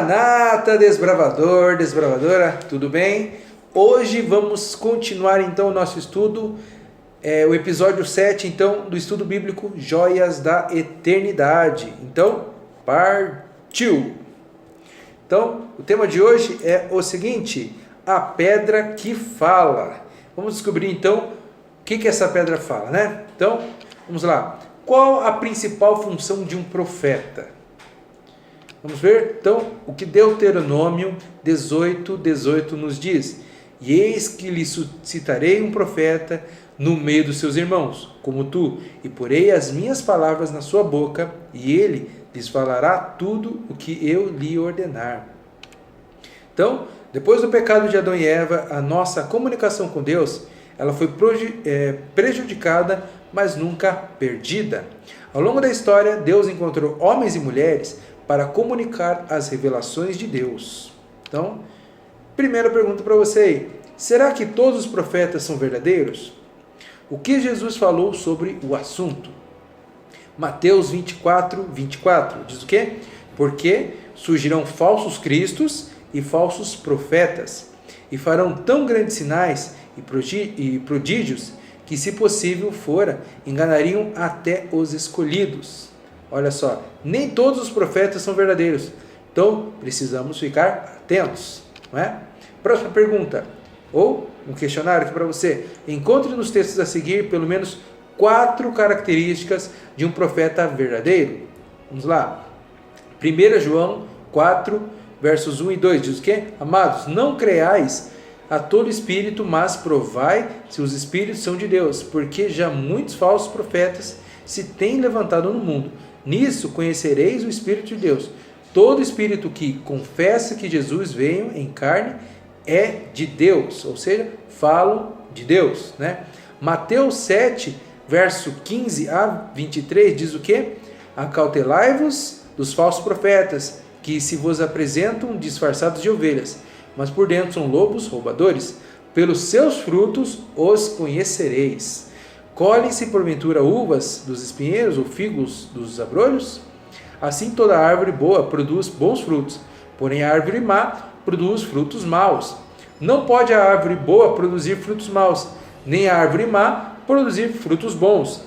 Maranata, desbravador, desbravadora, tudo bem? Hoje vamos continuar então o nosso estudo, o episódio 7 então, do estudo bíblico Joias da Eternidade. Então, partiu! Então, o tema de hoje é o seguinte, a pedra que fala. Vamos descobrir então o que essa pedra fala, né? Então, vamos lá. Qual a principal função de um profeta? Vamos ver, então, o que Deuteronômio 18:18 nos diz. E eis que lhe suscitarei um profeta no meio dos seus irmãos, como tu, e porei as minhas palavras na sua boca, e ele lhes falará tudo o que eu lhe ordenar. Então, depois do pecado de Adão e Eva, a nossa comunicação com Deus, ela foi prejudicada, mas nunca perdida. Ao longo da história, Deus encontrou homens e mulheres para comunicar as revelações de Deus. Então, primeira pergunta para você aí, será que todos os profetas são verdadeiros? O que Jesus falou sobre o assunto? Mateus 24:24 diz o quê? Porque surgirão falsos cristos e falsos profetas, e farão tão grandes sinais e prodígios, que se possível fora, enganariam até os escolhidos. Olha só, nem todos os profetas são verdadeiros, então precisamos ficar atentos, não é? Próxima pergunta, ou um questionário aqui para você. Encontre nos textos a seguir pelo menos 4 características de um profeta verdadeiro. Vamos lá. 1 João 4, versos 1 e 2 diz o quê? Amados, não creais a todo espírito, mas provai se os espíritos são de Deus, porque já muitos falsos profetas se têm levantado no mundo. Nisso conhecereis o Espírito de Deus. Todo espírito que confessa que Jesus veio em carne é de Deus, ou seja, falam de Deus, né? Mateus 7, verso 15 a 23 diz o quê? Acautelai-vos dos falsos profetas, que se vos apresentam disfarçados de ovelhas, mas por dentro são lobos roubadores. Pelos seus frutos os conhecereis. Colhem-se porventura uvas dos espinheiros ou figos dos abrolhos? Assim toda árvore boa produz bons frutos, porém a árvore má produz frutos maus. Não pode a árvore boa produzir frutos maus, nem a árvore má produzir frutos bons.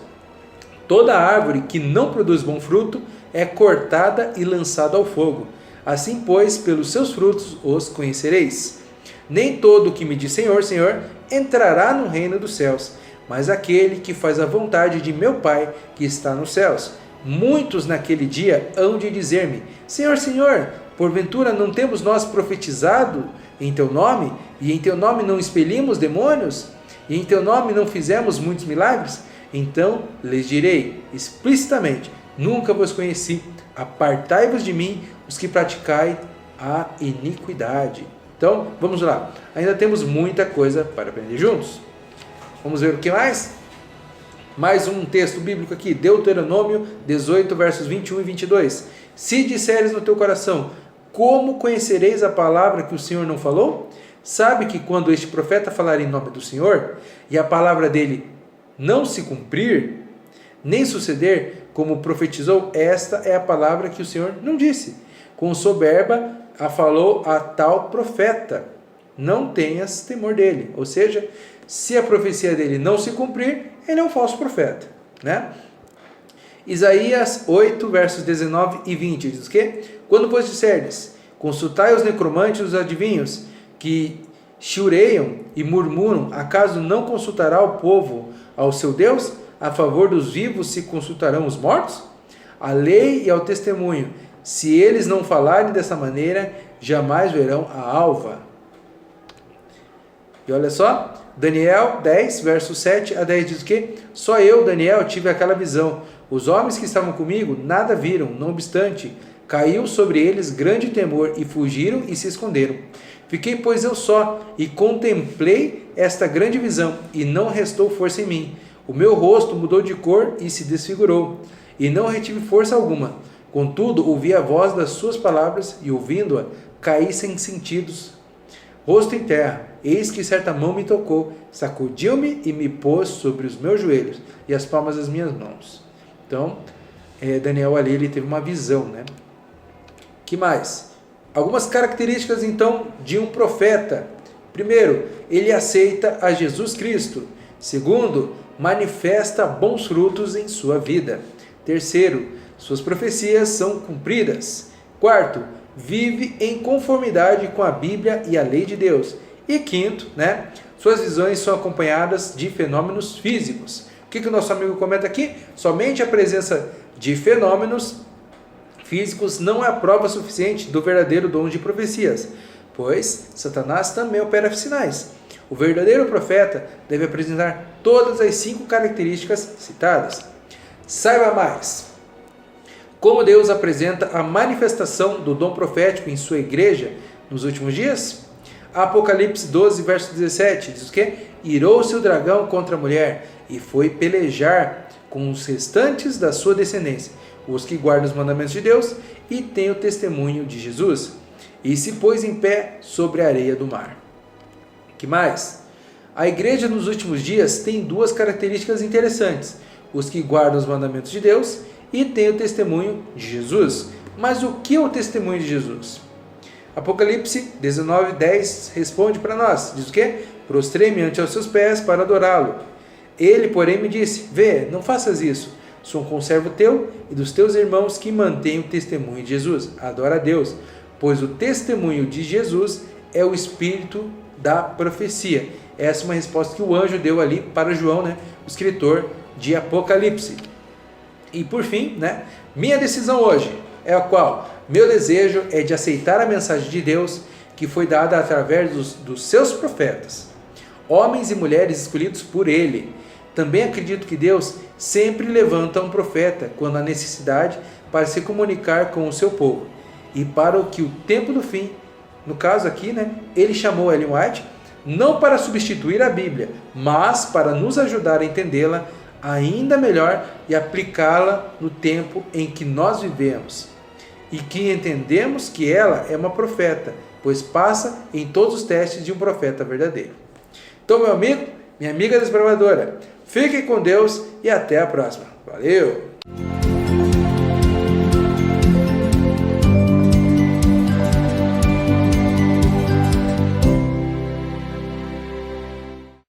Toda árvore que não produz bom fruto é cortada e lançada ao fogo. Assim, pois, pelos seus frutos os conhecereis. Nem todo o que me diz Senhor, Senhor, entrará no reino dos céus, mas aquele que faz a vontade de meu Pai que está nos céus. Muitos naquele dia hão de dizer-me, Senhor, Senhor, porventura não temos nós profetizado em teu nome, e em teu nome não expelimos demônios, e em teu nome não fizemos muitos milagres? Então lhes direi explicitamente, nunca vos conheci, apartai-vos de mim, os que praticai a iniquidade. Então, vamos lá, ainda temos muita coisa para aprender juntos. Vamos ver o que mais? Mais um texto bíblico aqui, Deuteronômio 18, versos 21 e 22. Se disseres no teu coração, como conhecereis a palavra que o Senhor não falou? Sabe que quando este profeta falar em nome do Senhor, e a palavra dele não se cumprir, nem suceder como profetizou, esta é a palavra que o Senhor não disse. Com soberba a falou a tal profeta. Não tenhas temor dele. Ou seja, se a profecia dele não se cumprir, ele é um falso profeta, né? Isaías 8, versos 19 e 20, diz o quê? Quando pois disserdes, consultai os necromantes e os adivinhos, que chiureiam e murmuram, acaso não consultará o povo ao seu Deus? A favor dos vivos se consultarão os mortos? A lei e ao testemunho, se eles não falarem dessa maneira, jamais verão a alva. E olha só, Daniel 10, verso 7 a 10 diz o quê? Só eu, Daniel, tive aquela visão. Os homens que estavam comigo nada viram, não obstante, caiu sobre eles grande temor e fugiram e se esconderam. Fiquei, pois, eu só e contemplei esta grande visão e não restou força em mim. O meu rosto mudou de cor e se desfigurou e não retive força alguma. Contudo, ouvi a voz das suas palavras e, ouvindo-a, caí sem sentidos, rosto em terra. Eis que certa mão me tocou, sacudiu-me e me pôs sobre os meus joelhos e as palmas das minhas mãos. Então, Daniel ali ele teve uma visão, né? Que mais? Algumas características então de um profeta. Primeiro, ele aceita a Jesus Cristo. Segundo, manifesta bons frutos em sua vida. Terceiro, suas profecias são cumpridas. Quarto, vive em conformidade com a Bíblia e a lei de Deus. E quinto, suas visões são acompanhadas de fenômenos físicos. O que o nosso amigo comenta aqui? Somente a presença de fenômenos físicos não é a prova suficiente do verdadeiro dom de profecias, pois Satanás também opera sinais. O verdadeiro profeta deve apresentar todas as 5 características citadas. Saiba mais. Como Deus apresenta a manifestação do dom profético em sua igreja nos últimos dias? Apocalipse 12, verso 17, diz o quê? Irou-se o dragão contra a mulher e foi pelejar com os restantes da sua descendência, os que guardam os mandamentos de Deus e têm o testemunho de Jesus, e se pôs em pé sobre a areia do mar. Que mais? A igreja nos últimos dias tem 2 características interessantes: os que guardam os mandamentos de Deus e têm o testemunho de Jesus. Mas o que é o testemunho de Jesus? Apocalipse 19, 10 responde para nós, diz o quê? Prostrei-me ante aos seus pés para adorá-lo. Ele, porém, me disse, vê, não faças isso, sou um conservo teu e dos teus irmãos que mantêm o testemunho de Jesus. Adora a Deus, pois o testemunho de Jesus é o espírito da profecia. Essa é uma resposta que o anjo deu ali para João, o escritor de Apocalipse. E por fim, minha decisão hoje é a qual? Meu desejo é de aceitar a mensagem de Deus que foi dada através dos seus profetas, homens e mulheres escolhidos por Ele. Também acredito que Deus sempre levanta um profeta quando há necessidade para se comunicar com o seu povo. E para o que o tempo do fim, no caso aqui, ele chamou Ellen White, não para substituir a Bíblia, mas para nos ajudar a entendê-la ainda melhor e aplicá-la no tempo em que nós vivemos. E que entendemos que ela é uma profeta, pois passa em todos os testes de um profeta verdadeiro. Então, meu amigo, minha amiga desbravadora, fiquem com Deus e até a próxima. Valeu!